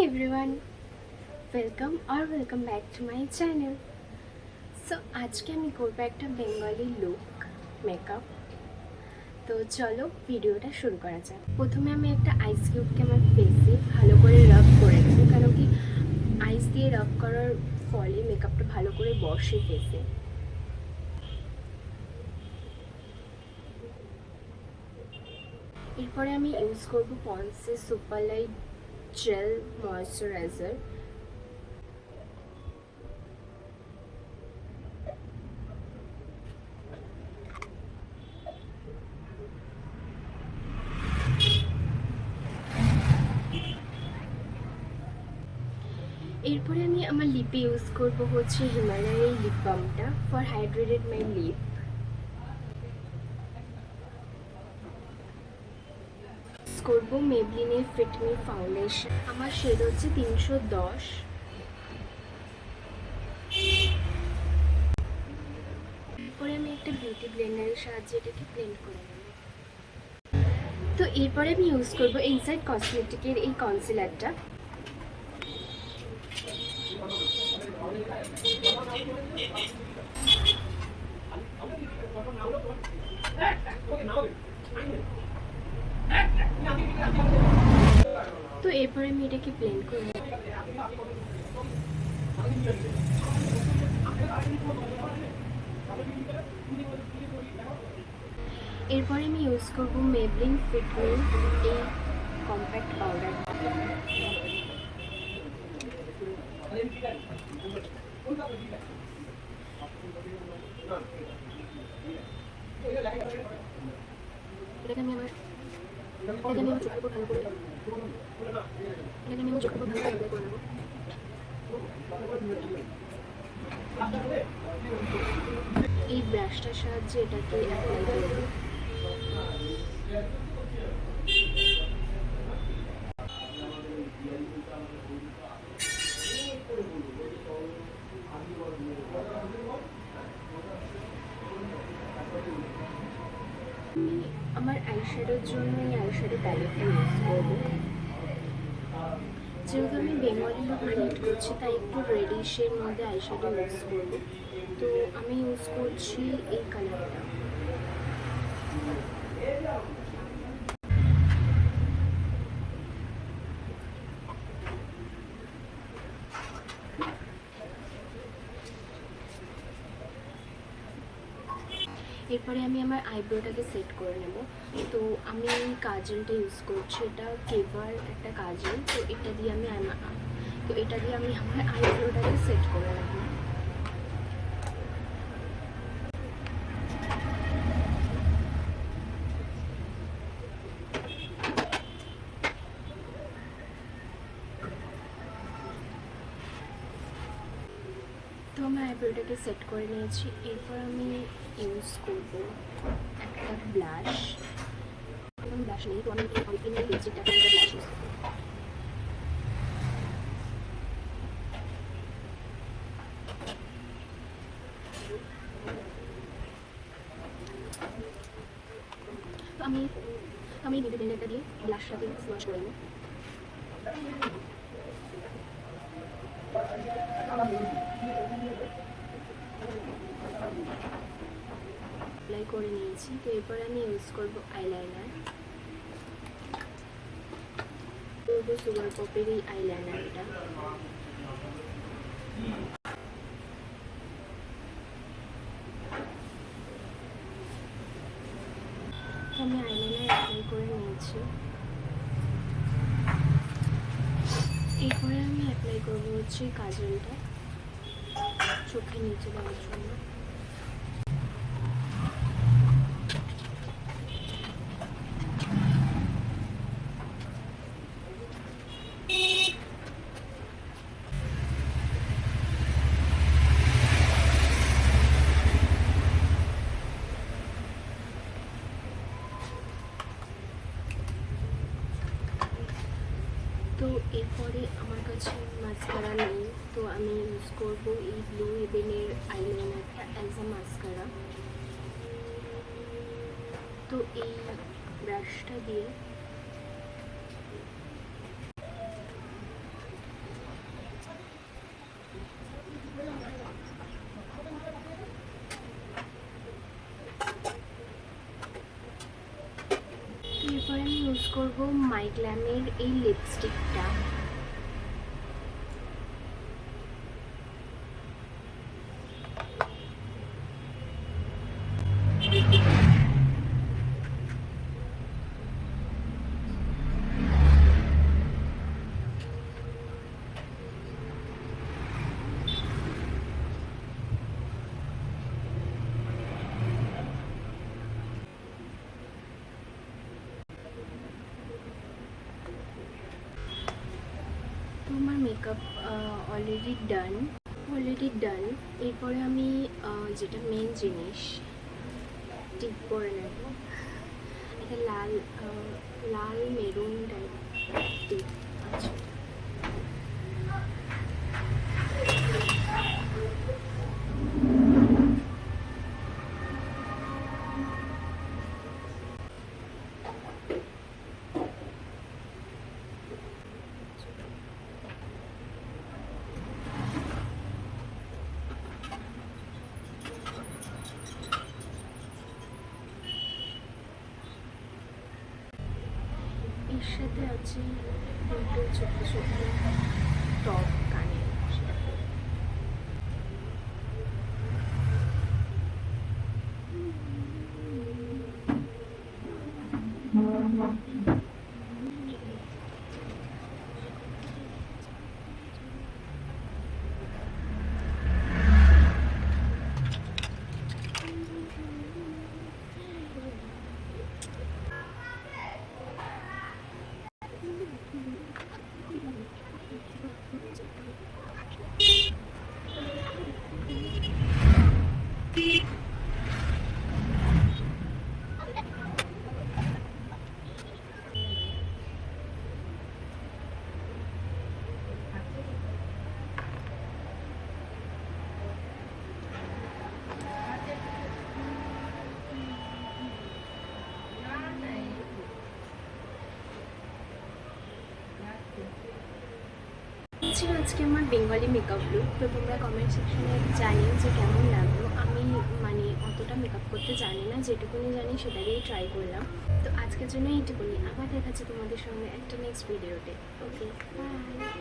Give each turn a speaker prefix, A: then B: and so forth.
A: Everyone, welcome back to my channel. So আজকে আমি করবো একটা বেঙ্গলি লুক মেকআপ। তো চলো ভিডিওটা শুরু করা যাক। প্রথমে আমি একটা আইস কিউবকে আমার ফেসে ভালো করে রাব করে নেবো, কেন কি আইস দিয়ে রাব করার ফলে মেকআপটা ভালো করে বসে ফেসে। এরপরে আমি ইউজ করবো পন্সের সুপার লাইট জেল ময়শ্চারাইজার। এরপরে আমি আমার লিপে ইউজ করব হচ্ছে হিমালয়ের লিপ বামটা ফর হাইড্রেটেড মাই লিপ। করব মেবলিনের ফিট মি ফাউন্ডেশন, আমার শেড হচ্ছে 310। এরপরে আমি একটা বিউটি ব্লেন্ডারের সাহায্যে এটাকে ব্লেন্ড করে নেব। তো এরপরে আমি ইউজ করব ইনসাইড কসমেটিকের এই কনসিলারটা। তো এরপরে আমি এটাকে ব্লেন্ড করে নেব। এরপরে আমি ইউজ করব মেবলিন ফিট মি এই কম্প্যাক্ট পাউডার। এটাকে আমি আমার চোখের উপর ভালো করে করে নেব। এই ব্রাশটার সাহায্যে এটাকে অ্যাপ্লাই করব। আমার আইশ্যাডোর জন্য এই আইশ্যাডো প্যালেটটা ইউজ করব। যেহেতু আমি বেঙ্গলি লুক ক্রিয়েট করছি তাই একটু রেডিশের মধ্যে আইশ্যাডো ইউজ করব। তো আমি ইউজ করছি এই কালারটা। এরপরে আমি আমার আইব্রোটাকে সেট করে নেব। তো আমি কাজলটা ইউজ করছি, এটা কেভার একটা কাজল। তো এটা দিয়ে আমি আমার আইব্রোটাকে সেট করে নেব। তো আমি আইব্রোটাকে সেট করে নিয়েছি। এরপর আমি ইউজ করব একটা ব্লাশ। আমি ব্লাশ নেই, তো আমি অরিজিনাল লিপস্টিকটাকে ব্লাশ ইউজ করব। তো আমি বিউটি ব্লেন্ডারটা দিয়ে ব্লাশটাকে স্মাশ করে নেব। অ্যাপ্লাই করে নিয়েছি। তো এরপর আমি ইউজ করব আইলাইনার। সুগার পপের এই আইলাইনারটা। আমি আইলাইনার অ্যাপ্লাই করে নিয়েছি। এরপরে আমি অ্যাপ্লাই করবো হচ্ছে কাজলটা চোখের নিচে দেওয়ার জন্য। তো এরপরে আমার কাছে মাস্কারা নেই, তো আমি ইউজ করব এই ব্লু হেভেনের আইলাইনারটা অ্যাজ আ মাস্কারা। তো এই ব্রাশটা দিয়ে করব মাই গ্ল্যামের এই লিপস্টিকটা। তো আমার মেকআপ অলরেডি ডান। এরপরে আমি যেটা মেন জিনিস টিপ করে নেব, এটা লাল মেরুন টাইপ টিপ আছে। এর সাথে আছে দুটো ছোট ছোট টপ কানের। ছিল আজকে আমার বেঙ্গলি মেকআপ লুক। তো তোমরা কমেন্ট সেকশনে জানিও যে কেমন লাগলো। আমি মানে অতটা মেকআপ করতে জানি না, যেটুকুনি জানি সেটা দিয়েই ট্রাই করলাম। তো আজকের জন্য এইটুকুনি, আবার দেখাচ্ছি তোমাদের সঙ্গে একটা নেক্সট ভিডিওতে। ওকে, বাই।